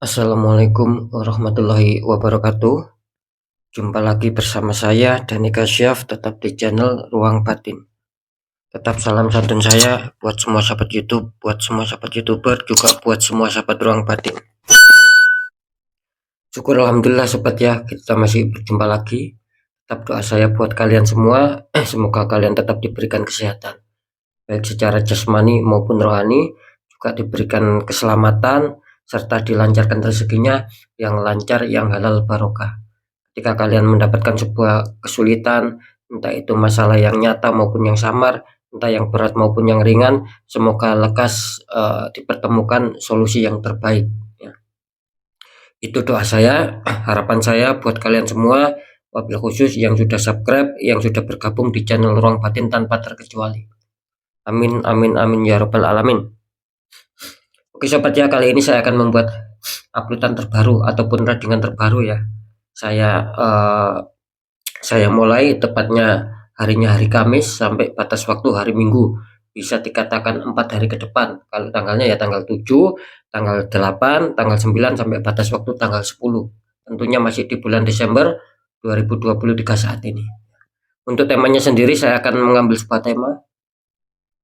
Assalamualaikum warahmatullahi wabarakatuh. Jumpa lagi bersama saya Danika Syaf, tetap di channel Ruang Batin. Tetap salam santun saya buat semua sahabat YouTube, buat semua sahabat YouTuber, juga buat semua sahabat Ruang Batin. Syukur alhamdulillah sobat ya, kita masih berjumpa lagi. Tetap doa saya buat kalian semua, semoga kalian tetap diberikan kesehatan, baik secara jasmani maupun rohani, juga diberikan keselamatan serta dilancarkan rezekinya yang lancar, yang halal barokah. Ketika kalian mendapatkan sebuah kesulitan, entah itu masalah yang nyata maupun yang samar, entah yang berat maupun yang ringan, semoga lekas dipertemukan solusi yang terbaik ya. Itu doa saya, harapan saya buat kalian semua, wabil khusus yang sudah subscribe, yang sudah bergabung di channel Ruang Batin tanpa terkecuali. Amin amin amin ya robbal alamin. Oke sobat ya, kali ini saya akan membuat uploadan terbaru ataupun readingan terbaru ya. Saya mulai tepatnya harinya hari Kamis sampai batas waktu hari Minggu. Bisa dikatakan 4 hari ke depan. Kalau tanggalnya ya tanggal 7, tanggal 8, tanggal 9 sampai batas waktu tanggal 10. Tentunya masih di bulan Desember 2023 saat ini. Untuk temanya sendiri saya akan mengambil sebuah tema.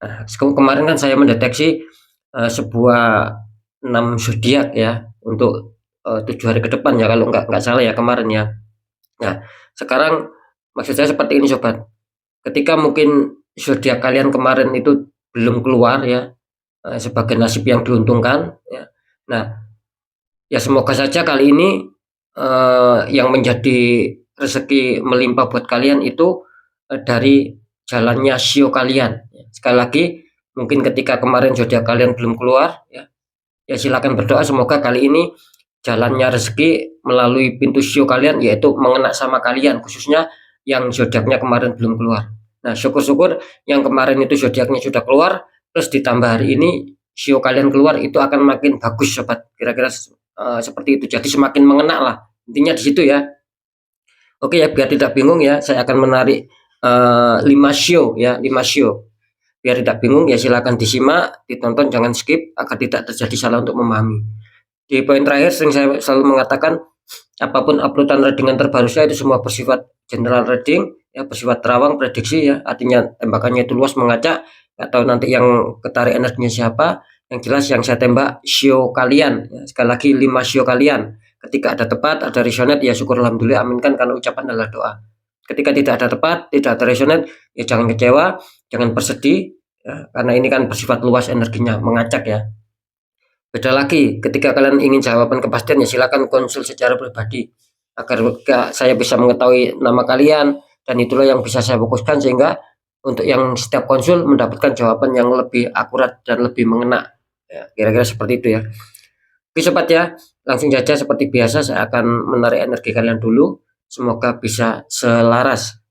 Nah, kemarin kan saya mendeteksi sebuah 6 zodiak ya untuk 7 hari ke depan ya, kalau nggak salah ya kemarin ya. Nah, sekarang maksud saya seperti ini sobat. Ketika mungkin zodiak kalian kemarin itu belum keluar ya, sebagai nasib yang diuntungkan ya. Nah, ya semoga saja kali ini yang menjadi rezeki melimpah buat kalian itu dari jalannya sio kalian. Sekali lagi, mungkin ketika kemarin zodiak kalian belum keluar ya, ya silakan berdoa semoga kali ini jalannya rezeki melalui pintu sio kalian, yaitu mengena sama kalian, khususnya yang zodiaknya kemarin belum keluar. Nah, syukur-syukur yang kemarin itu zodiaknya sudah keluar, terus ditambah hari ini sio kalian keluar, itu akan makin bagus sobat. Kira-kira seperti itu. Jadi semakin mengena lah. Intinya di situ ya. Oke ya, biar tidak bingung ya, saya akan menarik 5 sio ya, 5 sio. Biar tidak bingung ya silakan disimak, ditonton, jangan skip agar tidak terjadi salah untuk memahami. Di poin terakhir sering saya selalu mengatakan, apapun uploadan readingan terbaru saya itu semua bersifat general reading ya, bersifat terawang prediksi ya, artinya tembakannya itu luas mengacak, atau nanti yang ketarik energinya siapa, yang jelas yang saya tembak sio kalian ya. Sekali lagi 5 sio kalian, ketika ada tepat, ada resonate ya syukur alhamdulillah, aminkan karena ucapan adalah doa. Ketika tidak ada tepat, tidak ada resonate, ya jangan kecewa, jangan bersedih ya, karena ini kan bersifat luas energinya, mengacak ya. Beda lagi ketika kalian ingin jawaban kepastian ya silakan konsul secara pribadi agar saya bisa mengetahui nama kalian, dan itulah yang bisa saya fokuskan sehingga untuk yang setiap konsul mendapatkan jawaban yang lebih akurat dan lebih mengena. Ya, kira-kira seperti itu ya. Oke sobat ya, langsung saja seperti biasa saya akan menarik energi kalian dulu. Semoga bisa selaras.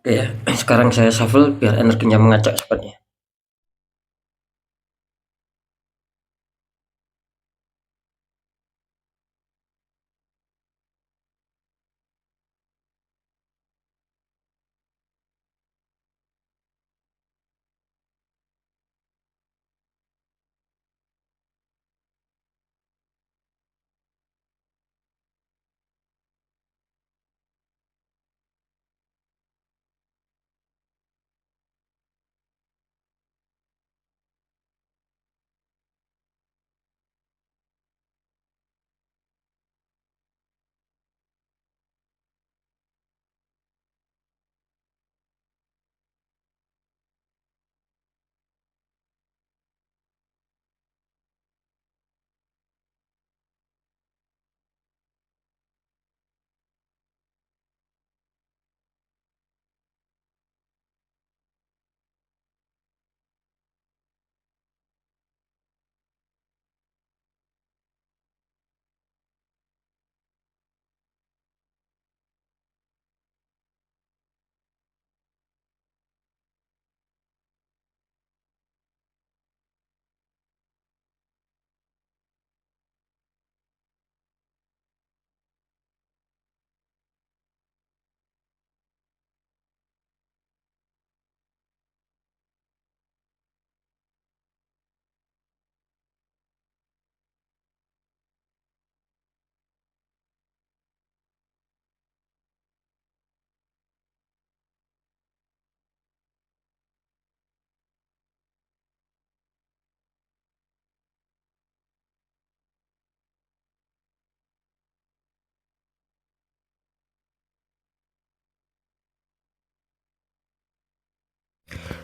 Oke ya, sekarang saya shuffle biar energinya mengacak sepertinya.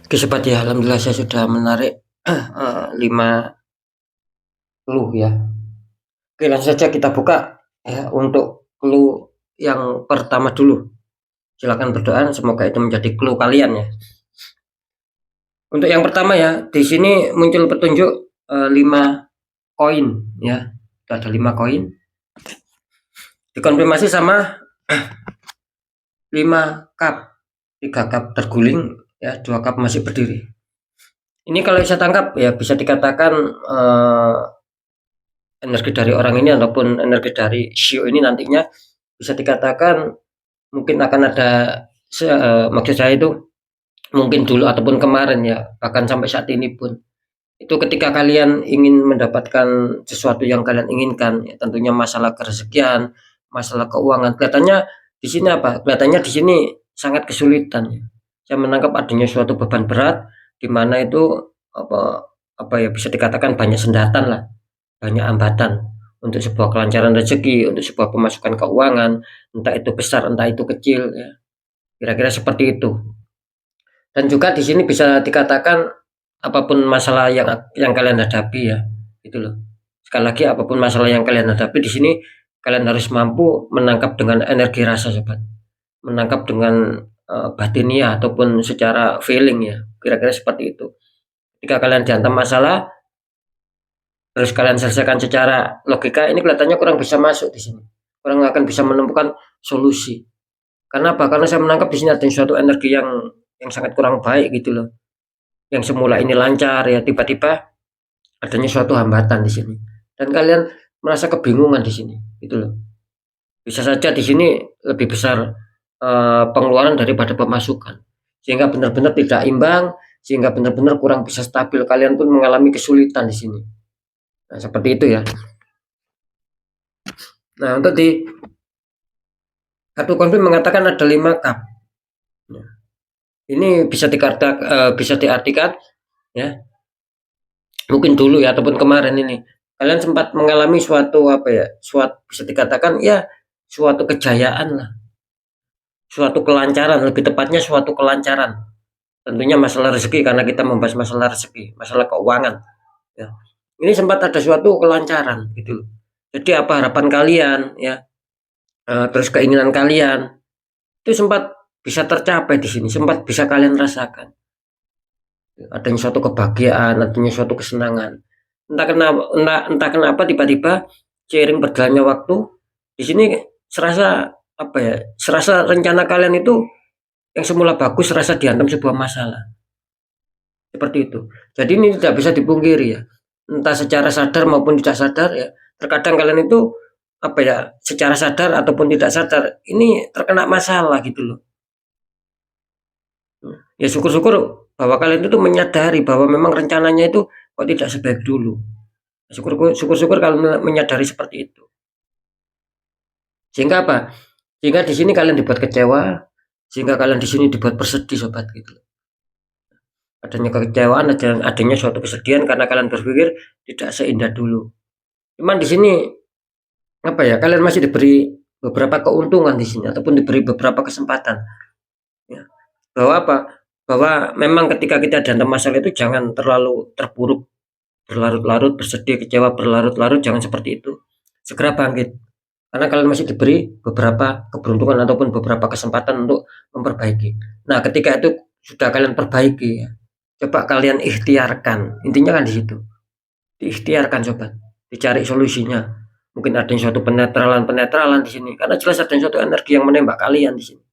Oke sobat ya, alhamdulillah saya sudah menarik 5 clue ya. Oke langsung saja kita buka ya untuk clue yang pertama dulu. Silakan berdoa semoga itu menjadi clue kalian ya. Untuk yang pertama ya, di sini muncul petunjuk 5 koin ya. Itu ada 5 koin. Dikonfirmasi sama 5 cup. 3 cup terguling ya, 2 cup masih berdiri. Ini kalau saya tangkap ya bisa dikatakan energi dari orang ini ataupun energi dari Shio ini nantinya bisa dikatakan mungkin akan ada maksud saya itu mungkin dulu ataupun kemarin ya, bahkan sampai saat ini pun itu ketika kalian ingin mendapatkan sesuatu yang kalian inginkan ya, tentunya masalah kerezekian, masalah keuangan, kelihatannya di sini apa? Kelihatannya di sini sangat kesulitan ya. Saya menangkap adanya suatu beban berat di mana itu apa ya bisa dikatakan banyak sendatan lah, banyak hambatan untuk sebuah kelancaran rezeki, untuk sebuah pemasukan keuangan, entah itu besar, entah itu kecil ya. Kira-kira seperti itu. Dan juga di sini bisa dikatakan apapun masalah yang kalian hadapi ya, gitu loh. Sekali lagi apapun masalah yang kalian hadapi di sini kalian harus mampu menangkap dengan energi rasa sobat. Menangkap dengan batinia ataupun secara feeling ya. Kira-kira seperti itu. Ketika kalian dihantam masalah terus kalian selesaikan secara logika, ini kelihatannya kurang bisa masuk di sini. Kurang akan bisa menemukan solusi. Karena apa? Karena saya menangkap di sini ada suatu energi yang sangat kurang baik gitu loh. Yang semula ini lancar ya tiba-tiba adanya suatu hambatan di sini. Dan kalian merasa kebingungan di sini gitu loh. Bisa saja di sini lebih besar pengeluaran daripada pemasukan. Sehingga benar-benar tidak imbang, sehingga benar-benar kurang bisa stabil. Kalian pun mengalami kesulitan di sini. Nah, seperti itu ya. Nah, untuk di kartu konfirm mengatakan ada 5 cup. Ini bisa diartikan ya. Mungkin dulu ya ataupun kemarin ini kalian sempat mengalami suatu apa ya? Suatu bisa dikatakan ya suatu kejayaan lah. Suatu kelancaran, lebih tepatnya suatu kelancaran. Tentunya masalah rezeki karena kita membahas masalah rezeki, masalah keuangan ya. Ini sempat ada suatu kelancaran gitu. Jadi apa harapan kalian ya? Terus keinginan kalian itu sempat bisa tercapai di sini, sempat bisa kalian rasakan. Adanya suatu kebahagiaan, adanya suatu kesenangan. Entah kenapa tiba-tiba seiring berjalannya waktu di sini serasa apa ya? Serasa rencana kalian itu yang semula bagus serasa dihantam sebuah masalah. Seperti itu. Jadi ini tidak bisa dipungkiri ya. Entah secara sadar maupun tidak sadar ya. Terkadang kalian itu apa ya? Secara sadar ataupun tidak sadar ini terkena masalah gitu loh. Ya syukur-syukur bahwa kalian itu menyadari bahwa memang rencananya itu kok tidak sebaik dulu. Syukur-syukur kalau menyadari seperti itu. Sehingga apa? Sehingga di sini kalian dibuat kecewa, sehingga kalian di sini dibuat bersedih sobat gitu. Adanya kekecewaan, adanya suatu kesedihan karena kalian berpikir tidak seindah dulu. Cuman di sini apa ya? Kalian masih diberi beberapa keuntungan di sini ataupun diberi beberapa kesempatan. Ya. Bahwa apa? Bahwa memang ketika kita dihantam masalah itu jangan terlalu terpuruk, berlarut-larut, bersedih, kecewa, berlarut-larut, jangan seperti itu. Segera bangkit. Karena kalian masih diberi beberapa keberuntungan ataupun beberapa kesempatan untuk memperbaiki. Nah, ketika itu sudah kalian perbaiki ya, coba kalian ikhtiarkan. Intinya kan di situ. Diikhtiarkan sobat. Dicari solusinya. Mungkin ada suatu penetralan di sini. Karena jelas ada suatu energi yang menembak kalian di sini.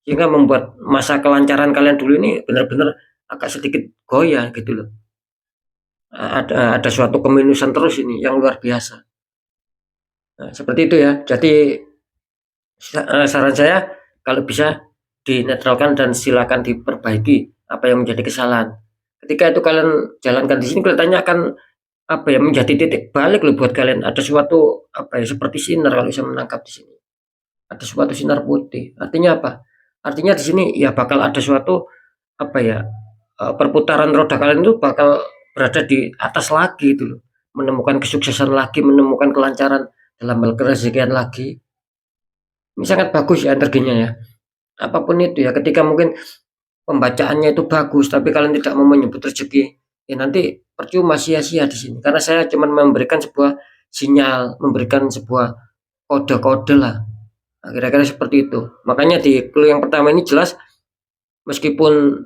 Sehingga membuat masa kelancaran kalian dulu ini benar-benar agak sedikit goyah gitu loh. Ada suatu keminusan terus ini yang luar biasa. Nah, seperti itu ya. Jadi saran saya kalau bisa dinetralkan dan silakan diperbaiki apa yang menjadi kesalahan. Ketika itu kalian jalankan di sini kelihatannya akan apa ya menjadi titik balik loh buat kalian. Ada suatu apa ya seperti sinar kalau saya menangkap di sini. Ada suatu sinar putih. Artinya apa? Artinya di sini ya bakal ada suatu apa ya perputaran roda kalian itu bakal berada di atas lagi itu loh. Menemukan kesuksesan lagi, menemukan kelancaran dalam hal kerezekian lagi. Ini sangat bagus ya energinya ya. Apapun itu ya ketika mungkin pembacaannya itu bagus, tapi kalian tidak mau menyebut rezeki, ya nanti percuma, sia-sia di sini. Karena saya cuma memberikan sebuah sinyal, memberikan sebuah kode-kode lah. Nah, kira-kira seperti itu. Makanya di clue yang pertama ini jelas, meskipun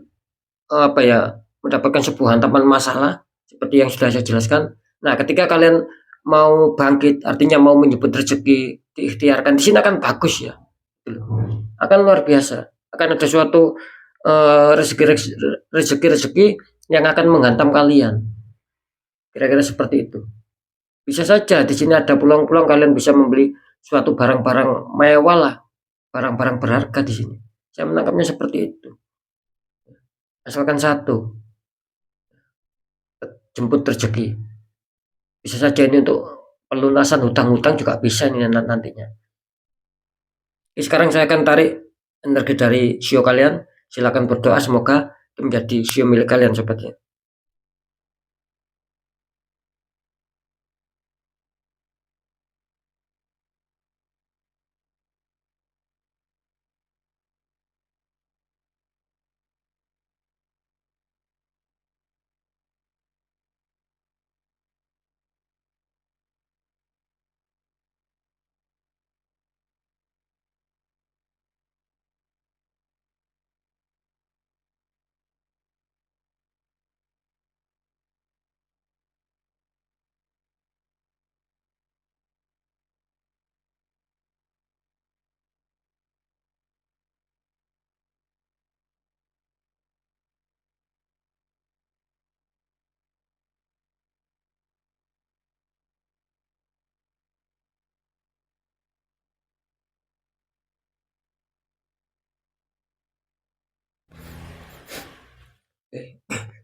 apa ya, mendapatkan sebuah hantaman masalah seperti yang sudah saya jelaskan. Nah, ketika kalian mau bangkit, artinya mau menyebut rezeki, diikhtiarkan di sini akan bagus ya. Gitu. Akan luar biasa. Akan ada suatu rezeki-rezeki yang akan menghantam kalian. Kira-kira seperti itu. Bisa saja di sini ada peluang-peluang kalian bisa membeli suatu barang-barang mewah lah, barang-barang berharga di sini. Saya menangkapnya seperti itu. Asalkan satu, jemput rezeki. Bisa saja ini untuk pelunasan hutang-hutang juga bisa ini nantinya. Oke, sekarang saya akan tarik energi dari sio kalian. Silakan berdoa semoga itu menjadi sio milik kalian sobatnya.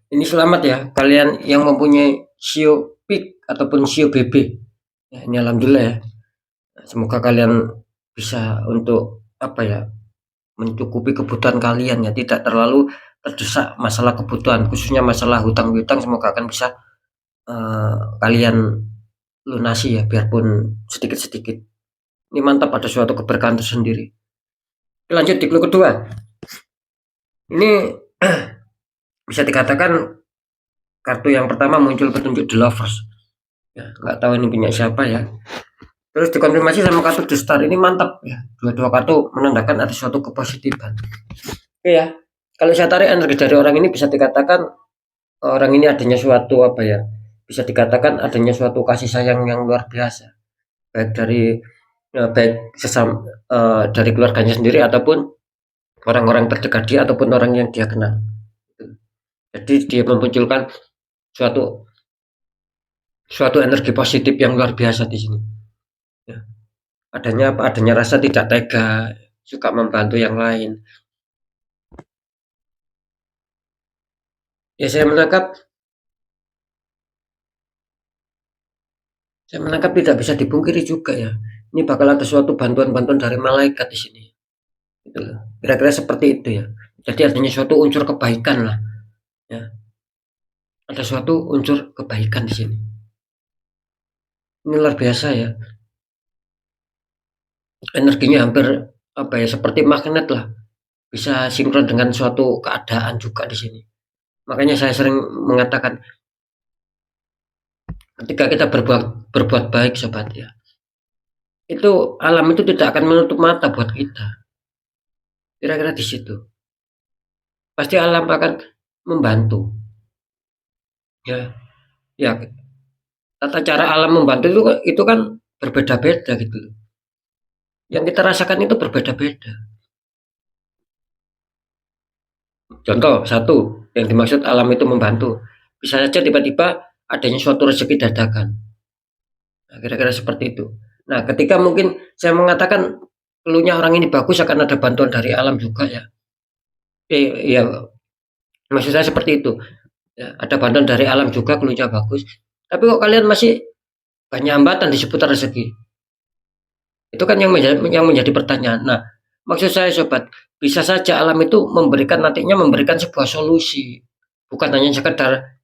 Ini selamat ya kalian yang mempunyai sio pik ataupun sio BB. Ya, ini alhamdulillah ya. Semoga kalian bisa untuk apa ya, mencukupi kebutuhan kalian ya, tidak terlalu terdesak masalah kebutuhan, khususnya masalah hutang-hutang semoga akan bisa kalian lunasi ya, biarpun sedikit-sedikit. Ini mantap, ada suatu keberkahan tersendiri. Lanjut di clue kedua. Ini bisa dikatakan kartu yang pertama muncul petunjuk The Lovers. Ya, nggak tahu ini punya siapa ya. Terus dikonfirmasi sama kartu The Star, ini mantap ya. Dua-dua kartu menandakan ada suatu kepositifan. Oke ya. Kalau saya tarik energi dari orang ini bisa dikatakan orang ini adanya suatu apa ya? Bisa dikatakan adanya suatu kasih sayang yang luar biasa. Baik dari baik dari keluarganya sendiri ataupun orang-orang terdekat dia ataupun orang yang dia kenal. Jadi dia memunculkan suatu suatu energi positif yang luar biasa di sini. Ya. Adanya apa? Adanya rasa tidak tega, suka membantu yang lain. Ya saya menangkap tidak bisa dipungkiri juga ya. Ini bakal ada suatu bantuan-bantuan dari malaikat di sini. Gitu loh. Kira-kira seperti itu ya. Jadi adanya suatu unsur kebaikan lah. Ya. Ada suatu unsur kebaikan di sini. Ini luar biasa ya. Energinya hampir apa ya, seperti magnet lah. Bisa sinkron dengan suatu keadaan juga di sini. Makanya saya sering mengatakan ketika kita berbuat baik sobat ya, itu alam itu tidak akan menutup mata buat kita. Kira-kira di situ. Pasti alam akan membantu. Ya, ya tata cara alam membantu itu kan berbeda-beda gitu loh. Yang kita rasakan itu berbeda-beda. Contoh satu yang dimaksud alam itu membantu, bisa saja tiba-tiba adanya suatu rezeki dadakan. Nah, kira-kira seperti itu. Nah, ketika mungkin saya mengatakan keluhnya orang ini bagus, akan ada bantuan dari alam juga ya. Ya, maksud saya seperti itu. Ya, ada bantuan dari alam juga, keluhnya bagus. Tapi kok kalian masih banyak hambatan di seputar rezeki? Itu kan yang menjadi pertanyaan. Nah, maksud saya sobat, bisa saja alam itu nantinya memberikan sebuah solusi. Bukan hanya sekedar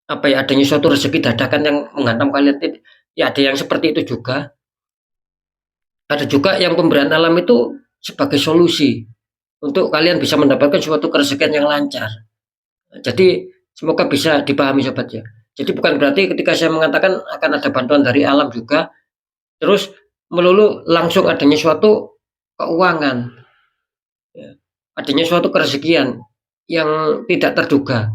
apa ya, adanya suatu rezeki dadakan yang menghantam kalian. Ya ada yang seperti itu juga. Ada juga yang pemberian alam itu sebagai solusi. untuk kalian bisa mendapatkan suatu kerezekian yang lancar. Jadi semoga bisa dipahami sobat ya. Jadi bukan berarti ketika saya mengatakan akan ada bantuan dari alam juga, terus melulu langsung adanya suatu keuangan, ya, adanya suatu kerezekian yang tidak terduga.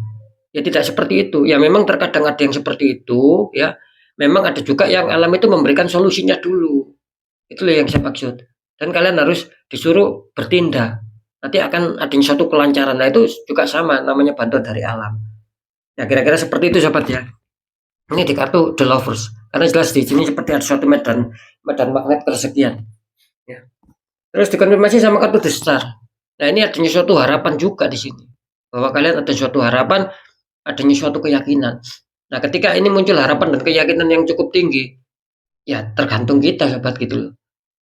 Ya tidak seperti itu. Ya memang terkadang ada yang seperti itu, ya. Memang ada juga yang alam itu memberikan solusinya dulu. Itulah yang saya maksud. Dan kalian harus disuruh bertindak. Nanti akan adanya suatu kelancaran. Nah itu juga sama, namanya bantuan dari alam. Ya kira-kira seperti itu sobat ya. Ini di kartu The Lovers. Karena jelas di sini seperti ada suatu medan medan magnet kesekian. Ya. Terus dikonfirmasi sama kartu The Star. Nah ini adanya suatu harapan juga di sini. Bahwa kalian ada suatu harapan, adanya suatu keyakinan. Nah ketika ini muncul harapan dan keyakinan yang cukup tinggi, ya tergantung kita sobat gitu loh.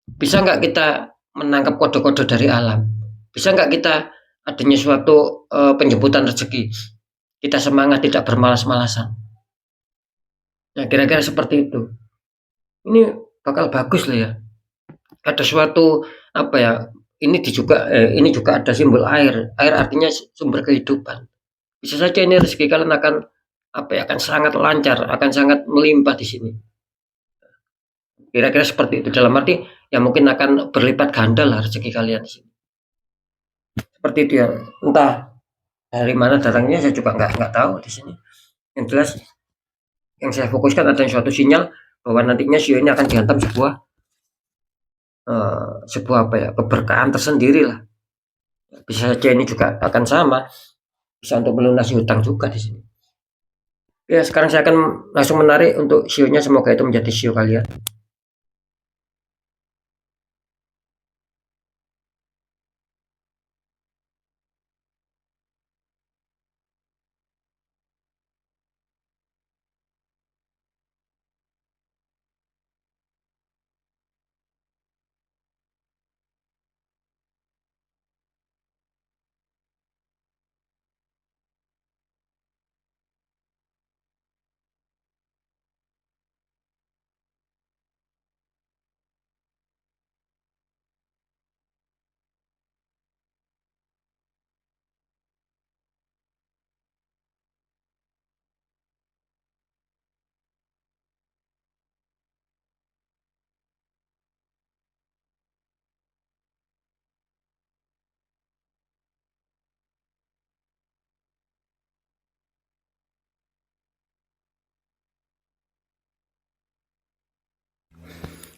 Bisa nggak kita menangkap kode-kode dari alam? Bisa nggak kita adanya suatu penjemputan rezeki? Kita semangat, tidak bermalas-malasan. Nah kira-kira seperti itu. Ini bakal bagus lah ya. Ada suatu apa ya? Ini juga ada simbol air. Air artinya sumber kehidupan. Bisa saja ini rezeki kalian akan apa ya? Akan sangat lancar, akan sangat melimpah di sini. Kira-kira seperti itu. Dalam arti ya mungkin akan berlipat ganda lah rezeki kalian di sini. Seperti itu ya. Entah dari mana datangnya saya juga nggak tahu di sini. Yang jelas yang saya fokuskan ada suatu sinyal bahwa nantinya Shio ini akan dihantam sebuah apa ya, keberkahan tersendiri lah. Bisa saja ini juga akan sama, bisa untuk melunasi hutang juga di sini. Ya sekarang saya akan langsung menarik untuk Shio-nya, semoga itu menjadi Shio kalian.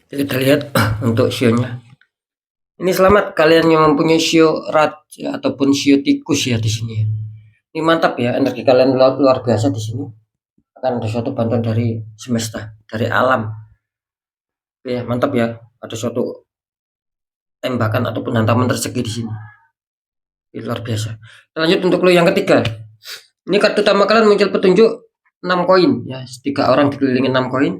Jadi kita lihat untuk Shio-nya. Ini selamat kalian yang mempunyai Shio Rat ya, ataupun Shio Tikus ya di sini. Ini mantap ya, energi kalian luar biasa di sini. Akan ada suatu bantuan dari semesta, dari alam. Ya, mantap ya. Ada suatu tembakan ataupun hantaman rezeki di sini. Ini luar biasa. Lanjut untuk lo yang ketiga. Ini kartu utama kalian muncul petunjuk 6 koin ya, 3 orang dikelilingi 6 koin.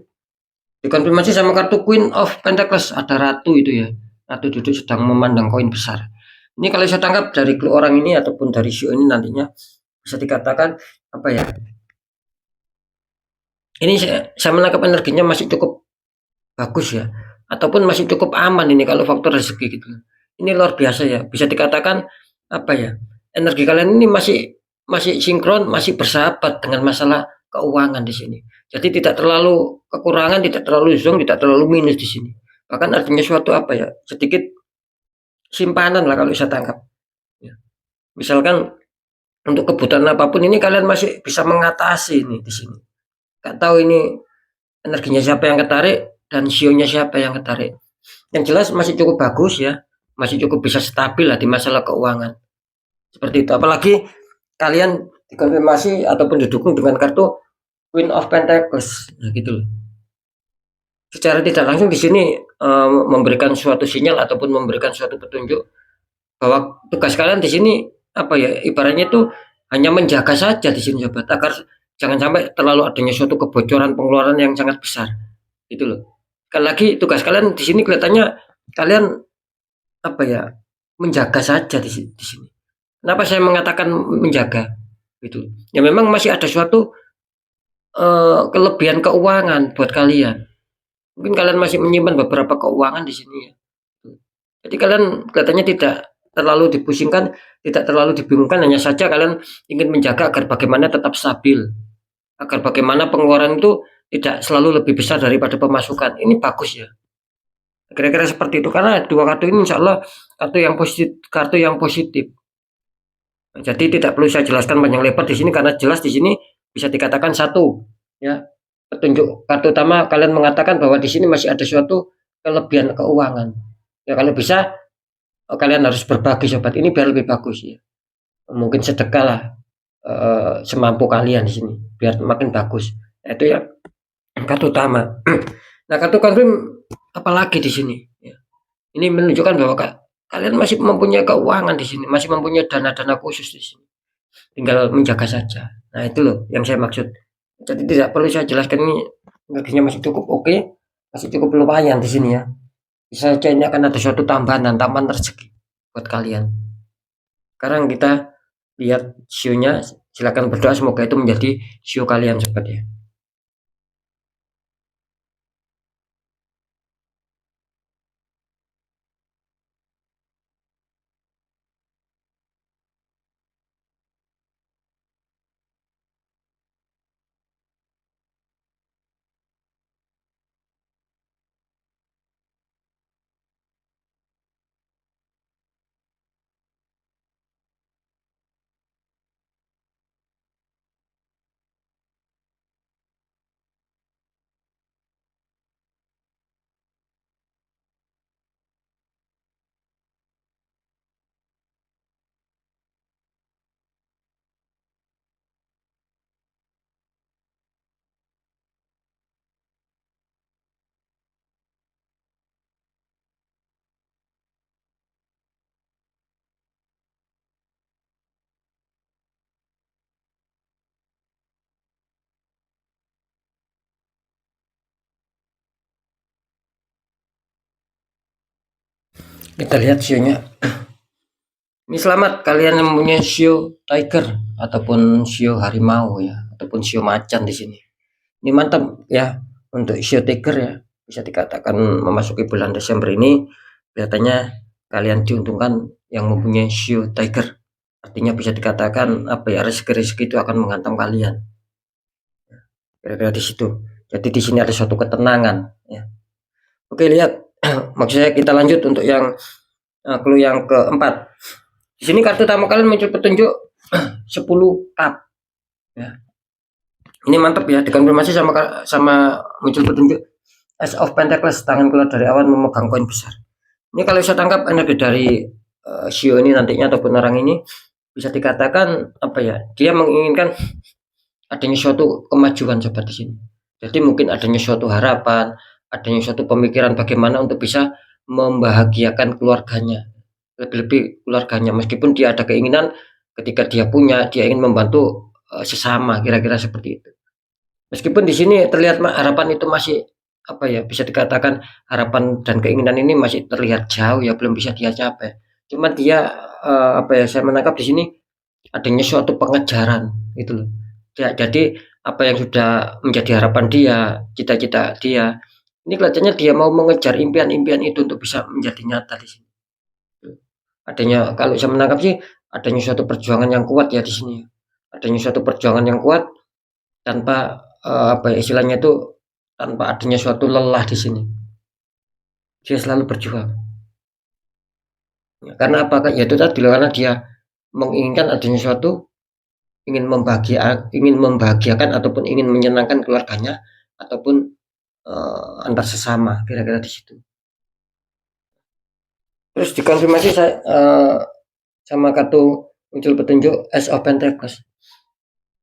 Dikonfirmasi sama kartu Queen of Pentacles, ada ratu itu ya. Ratu duduk sedang memandang koin besar. Ini kalau saya tangkap dari clue orang ini ataupun dari Shio ini nantinya bisa dikatakan apa ya? Ini saya menangkap energinya masih cukup bagus ya, ataupun masih cukup aman ini kalau faktor rezeki gitu. Ini luar biasa ya, bisa dikatakan apa ya? Energi kalian ini masih masih sinkron, masih bersahabat dengan masalah keuangan di sini. Jadi tidak terlalu kekurangan, tidak terlalu zonk, tidak terlalu minus di sini. Bahkan artinya suatu apa ya? Sedikit simpanan lah kalau saya tangkap. Ya. Misalkan untuk kebutuhan apapun ini kalian masih bisa mengatasi ini di sini. Gak tahu ini energinya siapa yang ketarik dan sionya siapa yang ketarik. Yang jelas masih cukup bagus ya, masih cukup bisa stabil lah di masalah keuangan. Seperti itu. Apalagi kalian dikonfirmasi ataupun didukung dengan kartu Queen of Pentacles. Nah, gitu loh. Secara tidak langsung di sini memberikan suatu sinyal ataupun memberikan suatu petunjuk bahwa tugas kalian di sini apa ya, ibaratnya itu hanya menjaga saja di sini sobat, agar jangan sampai terlalu adanya suatu kebocoran pengeluaran yang sangat besar. Gitu loh. Sekali lagi tugas kalian di sini kelihatannya kalian apa ya, menjaga saja di sini. Kenapa saya mengatakan menjaga? Gitu. Ya memang masih ada suatu kelebihan keuangan buat kalian. Mungkin kalian masih menyimpan beberapa keuangan di sini ya. Jadi kalian kelihatannya tidak terlalu dipusingkan, tidak terlalu dibingungkan, hanya saja kalian ingin menjaga agar bagaimana tetap stabil, agar bagaimana pengeluaran itu tidak selalu lebih besar daripada pemasukan. Ini bagus ya. Kira-kira seperti itu, karena dua kartu ini insya Allah kartu yang positif. Jadi tidak perlu saya jelaskan panjang lebar di sini karena jelas di sini bisa dikatakan satu ya, petunjuk kartu utama kalian mengatakan bahwa di sini masih ada suatu kelebihan keuangan. Ya kalau bisa kalian harus berbagi sobat ini biar lebih bagus ya. Mungkin sedekah lah semampu kalian di sini biar makin bagus. Nah, itu ya kartu utama. Nah kartu konfirm apalagi di sini ya. Ini menunjukkan bahwa kalian masih mempunyai keuangan di sini, masih mempunyai dana-dana khusus di sini. Tinggal menjaga saja. Nah itu loh yang saya maksud. Jadi tidak perlu saya jelaskan, ini energinya masih cukup oke, masih cukup lumayan di sini ya. Bisa saja ini akan ada suatu tambahan dan tambahan rezeki buat kalian. Sekarang kita lihat sionya, silakan berdoa semoga itu menjadi sio kalian sobat ya. Kita lihat sionya. Ini selamat kalian yang mempunyai sio tiger ataupun sio harimau ya, ataupun sio macan di sini. Ini mantap ya untuk sio tiger ya. Bisa dikatakan memasuki bulan Desember ini kelihatannya kalian diuntungkan yang mempunyai sio tiger. Artinya bisa dikatakan apa ya, rezeki-rezeki itu akan menghantam kalian. Kira-kira di situ. Jadi di sini ada suatu ketenangan ya. Oke, lihat. Maksudnya kita lanjut untuk yang clue yang keempat. Di sini kartu tamu kalian muncul petunjuk 10 cup ya. Ini mantap ya, dikonfirmasi sama muncul petunjuk Ace of Pentacles, tangan keluar dari awan memegang koin besar. Ini kalau saya tangkap energi dari Shio ini nantinya ataupun orang ini bisa dikatakan apa ya, dia menginginkan adanya suatu kemajuan sobat di sini. Jadi mungkin adanya suatu harapan, adanya suatu pemikiran bagaimana untuk bisa membahagiakan keluarganya, lebih-lebih keluarganya, meskipun dia ada keinginan ketika dia punya, dia ingin membantu sesama, kira-kira seperti itu. Meskipun di sini terlihat harapan itu masih apa ya, bisa dikatakan harapan dan keinginan ini masih terlihat jauh ya, belum bisa dia capai. Cuma dia apa ya, saya menangkap di sini adanya suatu pengejaran gitu loh. Ya, jadi apa yang sudah menjadi harapan dia, cita-cita dia, ini kelihatannya dia mau mengejar impian-impian itu untuk bisa menjadi nyata di sini. Adanya kalau saya menangkap sih adanya suatu perjuangan yang kuat ya di sini. Adanya suatu perjuangan yang kuat tanpa apa ya, istilahnya itu tanpa adanya suatu lelah di sini. Dia selalu berjuang. Ya, karena apa? Ya itu tadi karena dia menginginkan adanya suatu ingin membahagiakan ataupun ingin menyenangkan keluarganya ataupun antar sesama, kira-kira di situ. Terus dikonfirmasi saya sama kartu muncul petunjuk Ace of Pentacles.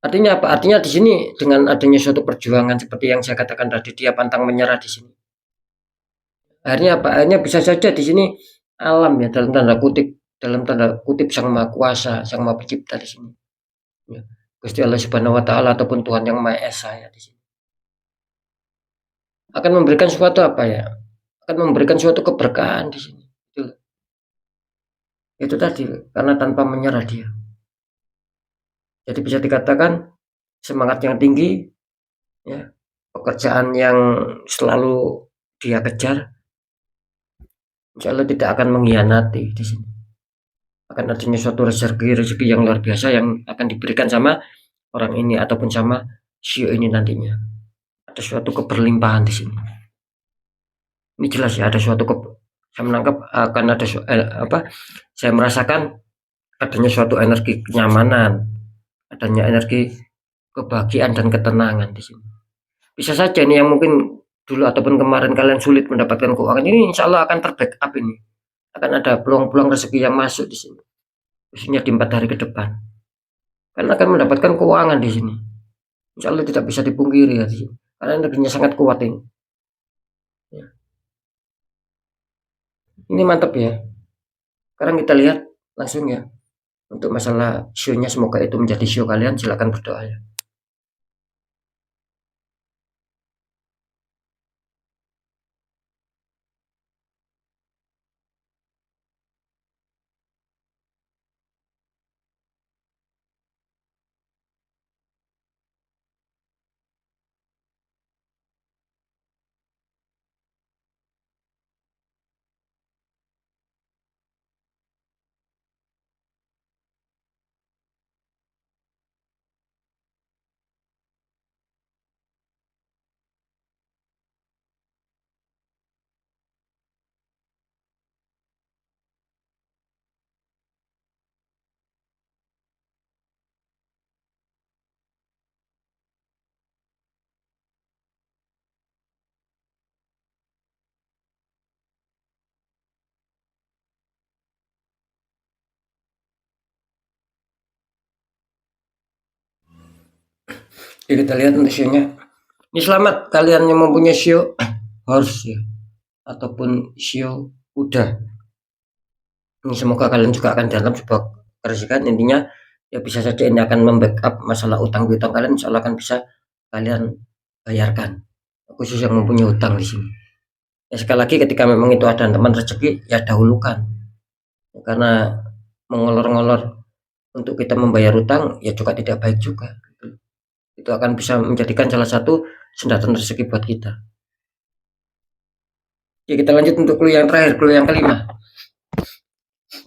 Artinya apa? Artinya di sini dengan adanya suatu perjuangan seperti yang saya katakan tadi, dia pantang menyerah di sini. Akhirnya apa? Akhirnya bisa saja di sini alam ya, dalam tanda kutip Sang Maha Kuasa, Sang Maha Pencipta di sini. Ya. Gusti Allah Subhanahu wa taala ataupun Tuhan yang Maha Esa ya di sini. Akan memberikan suatu apa ya? Akan memberikan suatu keberkahan di sini. Itu tadi karena tanpa menyerah dia. Jadi bisa dikatakan semangat yang tinggi ya, pekerjaan yang selalu dia kejar, insya Allah tidak akan mengkhianati di sini. akan adanya suatu rezeki yang luar biasa yang akan diberikan sama orang ini ataupun sama sio ini nantinya. Ada suatu keberlimpahan di sini. Ini jelas ya ada suatu saya menangkap akan ada saya merasakan adanya suatu energi kenyamanan, adanya energi kebahagiaan dan ketenangan di sini. Bisa saja ini yang mungkin dulu ataupun kemarin kalian sulit mendapatkan keuangan ini, insya Allah akan terbackup ini. Akan ada peluang-peluang rezeki yang masuk di sini, khususnya di 4 hari ke depan. Kalian akan mendapatkan keuangan di sini. Insya Allah tidak bisa dipungkiri ya di sini. Karena energinya sangat kuat ini. Ya. Ini mantap ya. Sekarang kita lihat langsung ya. Untuk masalah show-nya, semoga itu menjadi show kalian. Silakan berdoa ya. Jadi kita lihat untuk show-nya. Ini selamat kalian yang mempunyai show horse ya, ataupun show kuda. Ini semoga kalian juga akan dalam sebuah keresahan. Intinya ya bisa saja ini akan membackup masalah utang piutang kalian, insya Allah akan bisa kalian bayarkan, khusus yang mempunyai utang di sini. Ya sekali lagi ketika memang itu ada teman rezeki ya dahulukan, karena mengolor-ngolor untuk kita membayar utang ya juga tidak baik juga. Itu akan bisa menjadikan salah satu sendatan rezeki buat kita. Oke, kita lanjut untuk clue yang terakhir, clue yang kelima.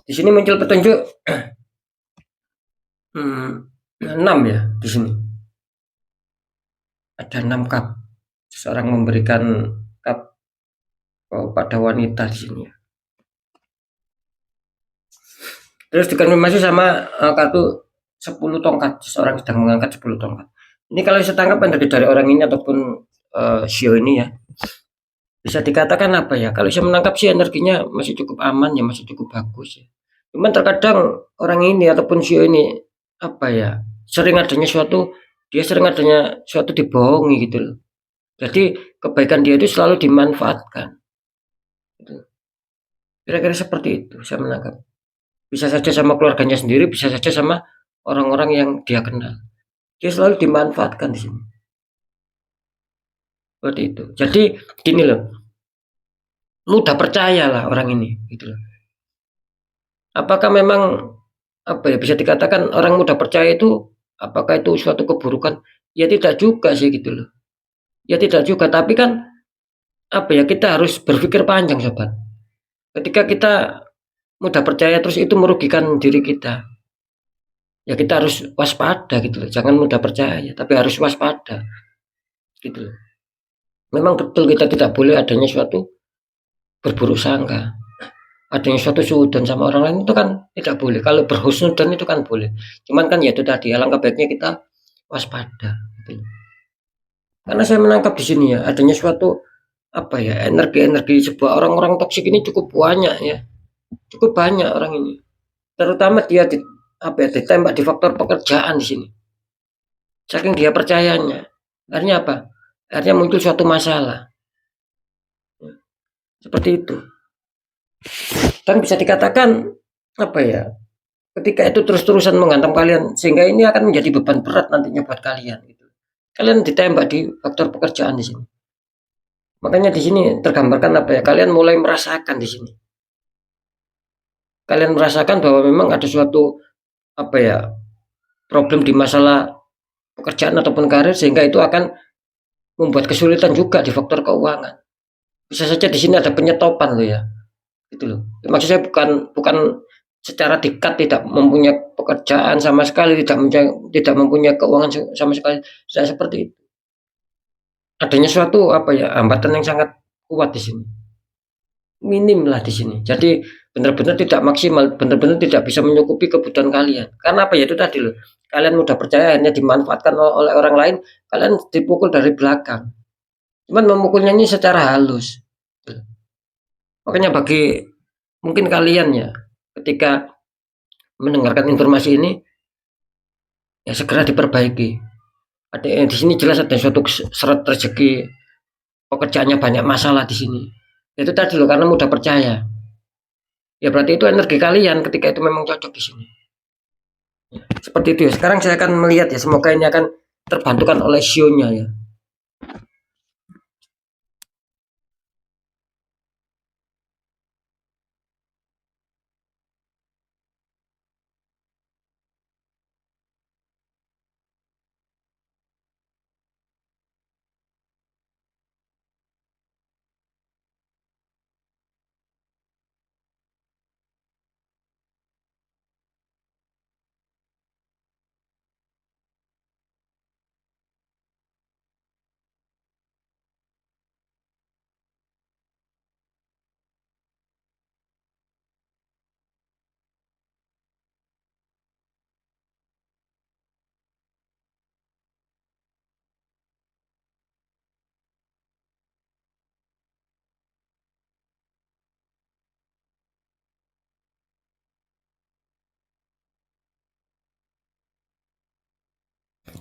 Di sini muncul petunjuk 6 ya di sini. Ada 6 cup. Seseorang memberikan cup pada wanita di sini ya. Terus dikonfirmasi sama kartu 10 tongkat. Seseorang sedang mengangkat 10 tongkat. Ini kalau saya tangkap dari orang ini ataupun Shio ini ya. Bisa dikatakan apa ya? Kalau saya menangkap sih energinya masih cukup aman ya, masih cukup bagus ya. Cuman terkadang orang ini ataupun Shio ini apa ya? Sering adanya suatu dibohongi gitu loh. Jadi kebaikan dia itu selalu dimanfaatkan. Gitu. Kira-kira seperti itu saya menangkap. Bisa saja sama keluarganya sendiri, bisa saja sama orang-orang yang dia kenal. Dia selalu dimanfaatkan di sini. Seperti itu. Jadi gini loh, mudah percayalah orang ini, gitu loh. Apakah memang apa ya bisa dikatakan orang mudah percaya itu apakah itu suatu keburukan? Ya tidak juga sih gitu loh. Ya tidak juga, tapi kan apa ya kita harus berpikir panjang sobat. Ketika kita mudah percaya terus itu merugikan diri kita. Ya kita harus waspada gitu loh. Jangan mudah percaya, tapi harus waspada. Gitu loh. Memang betul kita tidak boleh adanya suatu berburuk sangka. Adanya suatu suudzon sama orang lain itu kan tidak boleh. Kalau berhusnudzon itu kan boleh. Cuman kan ya itu tadi alangkah baiknya kita waspada. Gitu. Karena saya menangkap di sini ya adanya suatu apa ya energi-energi sebuah orang-orang toksik ini cukup banyak ya. Cukup banyak orang ini. Terutama dia ditembak di faktor pekerjaan di sini. Saking dia percayanya. Akhirnya apa? Akhirnya muncul suatu masalah. Seperti itu. Dan bisa dikatakan apa ya? Ketika itu terus-terusan menghantam kalian sehingga ini akan menjadi beban berat nantinya buat kalian gitu. Kalian ditembak di faktor pekerjaan di sini. Makanya di sini tergambarkan apa ya? Kalian mulai merasakan di sini. Kalian merasakan bahwa memang ada suatu apa ya? Problem di masalah pekerjaan ataupun karir sehingga itu akan membuat kesulitan juga di faktor keuangan. Bisa saja di sini ada penyetopan loh ya. Gitu loh. Maksud saya bukan secara dekat tidak mempunyai pekerjaan sama sekali, tidak mempunyai keuangan sama sekali, saya seperti itu. Adanya suatu apa ya, hambatan yang sangat kuat di sini. Minim lah di sini. Jadi benar-benar tidak maksimal, benar-benar tidak bisa mencukupi kebutuhan kalian. Karena apa ya, itu tadi loh. Kalian mudah percaya hanya dimanfaatkan oleh orang lain, kalian dipukul dari belakang. Cuman memukulnya ini secara halus. Makanya bagi mungkin kalian ya, ketika mendengarkan informasi ini, ya segera diperbaiki. Ada di sini jelas ada suatu seret rezeki, pekerjaannya banyak masalah di sini. Itu tadi loh, karena mudah percaya. Ya berarti itu energi kalian ketika itu memang cocok di sini. Seperti itu ya. Sekarang saya akan melihat ya, semoga ini akan terbantukan oleh sionya ya.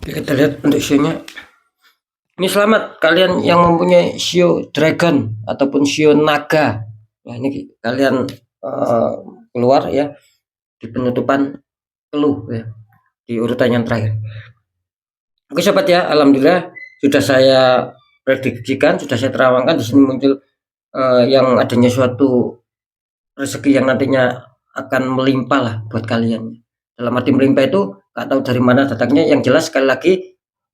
Kita lihat untuk sionya. Ini selamat kalian yang mempunyai sio dragon ataupun sio naga. Nah, ini kalian keluar ya di penutupan keluh ya, di urutan yang terakhir. Oke sobat ya, alhamdulillah sudah saya prediksikan, sudah saya terawangkan di sini muncul yang adanya suatu rezeki yang nantinya akan melimpah lah buat kalian. Dalam arti melimpah itu nggak tahu dari mana datangnya. Yang jelas sekali lagi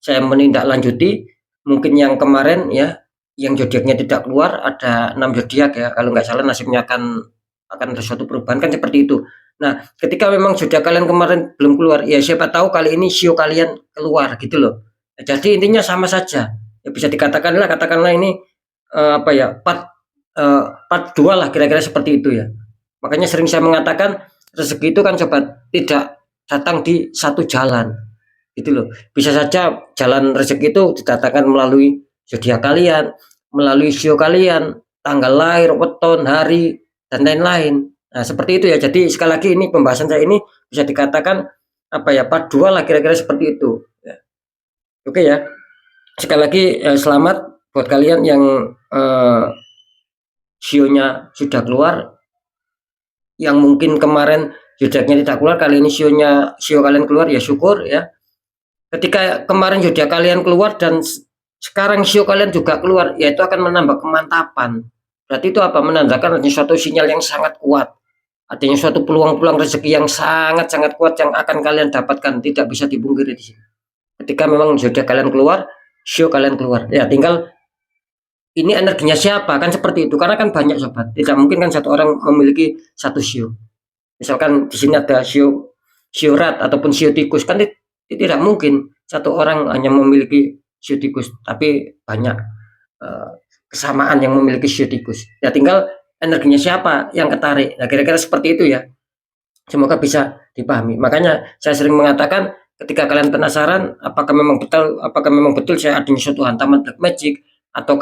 saya menindaklanjuti, mungkin yang kemarin ya, yang zodiaknya tidak keluar, ada 6 zodiak ya, kalau nggak salah nasibnya akan ada suatu perubahan kan seperti itu. Nah, ketika memang zodiak kalian kemarin belum keluar, ya siapa tahu kali ini sio kalian keluar gitu loh. Jadi intinya sama saja. Ya bisa katakanlah ini apa ya, part 2 lah kira-kira seperti itu ya. Makanya sering saya mengatakan rezeki itu kan sobat tidak datang di satu jalan gitu loh. Bisa saja jalan rezeki itu didatangkan melalui zodiak kalian, melalui sio kalian, tanggal lahir, weton, hari dan lain-lain. Nah, seperti itu ya. Jadi sekali lagi ini pembahasan saya ini bisa dikatakan apa ya, part 2 lah kira-kira seperti itu ya. Oke ya. Sekali lagi selamat buat kalian yang sionya sudah keluar, yang mungkin kemarin zodiaknya tidak keluar, kali ini sio kalian keluar ya syukur ya. Ketika kemarin zodiak kalian keluar dan sekarang sio kalian juga keluar, ya itu akan menambah kemantapan. Berarti itu apa? Menandakan adanya suatu sinyal yang sangat kuat, adanya suatu peluang-peluang rezeki yang sangat-sangat kuat yang akan kalian dapatkan, tidak bisa dipungkiri di sini. Ketika memang zodiak kalian keluar, sio kalian keluar, ya tinggal ini energinya siapa kan seperti itu, karena kan banyak sobat, tidak mungkin kan satu orang memiliki satu sio. Misalkan di sini ada sio rat ataupun sio tikus, kan tidak mungkin satu orang hanya memiliki sio tikus, tapi banyak kesamaan yang memiliki sio tikus. Ya tinggal energinya siapa yang ketarik. Nah kira-kira seperti itu ya. Semoga bisa dipahami. Makanya saya sering mengatakan ketika kalian penasaran apakah memang betul saya adanya suatu hantaman black magic, atau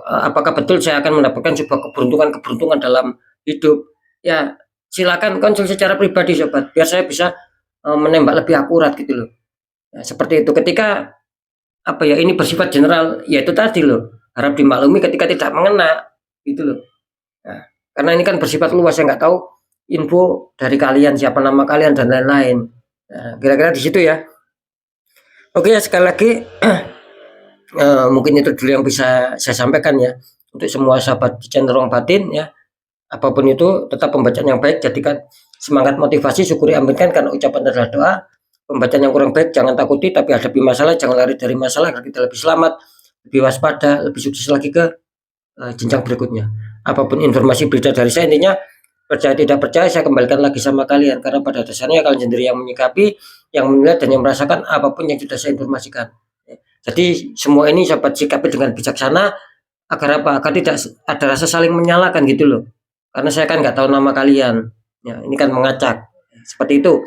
apakah betul saya akan mendapatkan sebuah keberuntungan dalam hidup, ya silakan konsul secara pribadi sobat, biar saya bisa menembak lebih akurat gitu loh. Ya, seperti itu. Ketika apa ya, ini bersifat general, ya itu tadi loh, harap dimaklumi ketika tidak mengena gitu loh. Nah, karena ini kan bersifat luas, saya nggak tahu info dari kalian, siapa nama kalian dan lain-lain. Nah, kira-kira di situ ya. Oke ya, sekali lagi mungkin itu dulu yang bisa saya sampaikan ya untuk semua sahabat di channel Ruang Batin ya. Apapun itu tetap pembacaan yang baik, jadikan semangat, motivasi, syukuri, aminkan, karena ucapan adalah doa. Pembacaan yang kurang baik jangan takuti, tapi hadapi masalah, jangan lari dari masalah, agar kita lebih selamat, lebih waspada, lebih sukses lagi ke jenjang berikutnya. Apapun informasi berita dari saya, intinya Percaya tidak percaya saya kembalikan lagi sama kalian, karena pada dasarnya kalian sendiri yang menyikapi, yang melihat dan yang merasakan apapun yang sudah saya informasikan. Jadi semua ini dapat sikapi dengan bijaksana agar apa? Agar tidak ada rasa saling menyalahkan gitu loh. Karena saya kan nggak tahu nama kalian. Ya, ini kan mengacak. Seperti itu.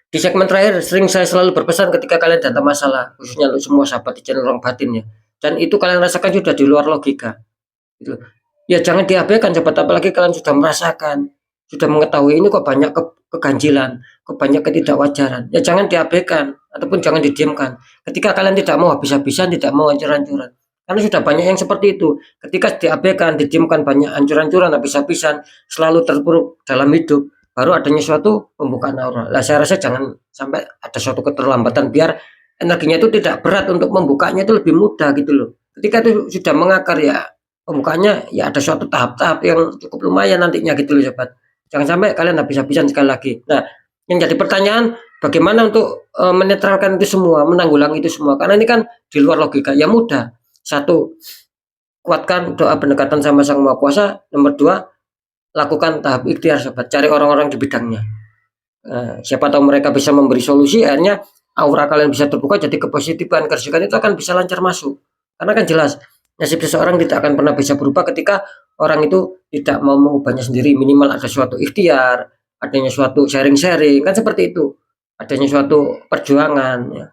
Di segmen terakhir sering saya selalu berpesan ketika kalian datang masalah, khususnya untuk semua sahabat di channel Ruang Batin ya. Dan itu kalian rasakan sudah di luar logika. Gitu. Ya jangan diabaikan sahabat, apalagi kalian sudah merasakan, sudah mengetahui ini kok banyak keganjilan, kok banyak ketidakwajaran. Ya jangan diabaikan ataupun jangan didiamkan. Ketika kalian tidak mau habis-habisan, tidak mau hancur-hancuran. Karena sudah banyak yang seperti itu. Ketika diabaikan, didiamkan banyak hancur-hancuran, habis-habisan, selalu terpuruk dalam hidup, baru adanya suatu pembukaan aura. Lah saya rasa jangan sampai ada suatu keterlambatan, biar energinya itu tidak berat untuk membukanya, itu lebih mudah gitu loh. Ketika itu sudah mengakar ya pembukaannya ya ada suatu tahap-tahap yang cukup lumayan nantinya gitu loh sobat. Jangan sampai kalian habis-habisan sekali lagi. Nah, yang jadi pertanyaan bagaimana untuk menetralkan itu semua, menanggulangi itu semua. Karena ini kan di luar logika. Ya mudah. Satu, kuatkan doa pendekatan sama Sang Maha Kuasa. Nomor dua, lakukan tahap ikhtiar sobat. Cari orang-orang di bidangnya. Siapa tahu mereka bisa memberi solusi, akhirnya aura kalian bisa terbuka, jadi kepositifan, kerjaan itu akan bisa lancar masuk. Karena kan jelas nasib seseorang tidak akan pernah bisa berubah ketika orang itu tidak mau mengubahnya sendiri. Minimal ada suatu ikhtiar, adanya suatu sharing-sharing, kan seperti itu. Adanya suatu perjuangan ya.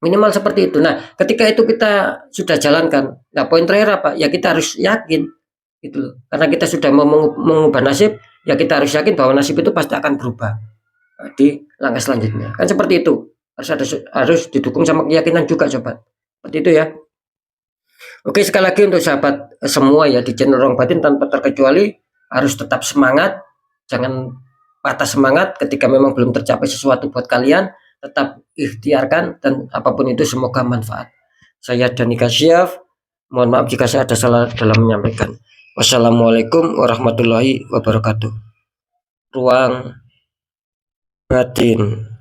Minimal seperti itu. Nah, ketika itu kita sudah jalankan, nah poin terakhir apa? Ya kita harus yakin gitu loh. Karena kita sudah mau mengubah nasib, ya kita harus yakin bahwa nasib itu pasti akan berubah di langkah selanjutnya. Kan seperti itu. Harus didukung sama keyakinan juga sobat. Seperti itu ya. Oke, sekali lagi untuk sahabat semua ya di channel Ruang Batin tanpa terkecuali harus tetap semangat, jangan patah semangat ketika memang belum tercapai sesuatu buat kalian, tetap ikhtiarkan dan apapun itu semoga manfaat. Saya Dani Kasyaf, mohon maaf jika saya ada salah dalam menyampaikan. Wassalamualaikum warahmatullahi wabarakatuh. Ruang Batin.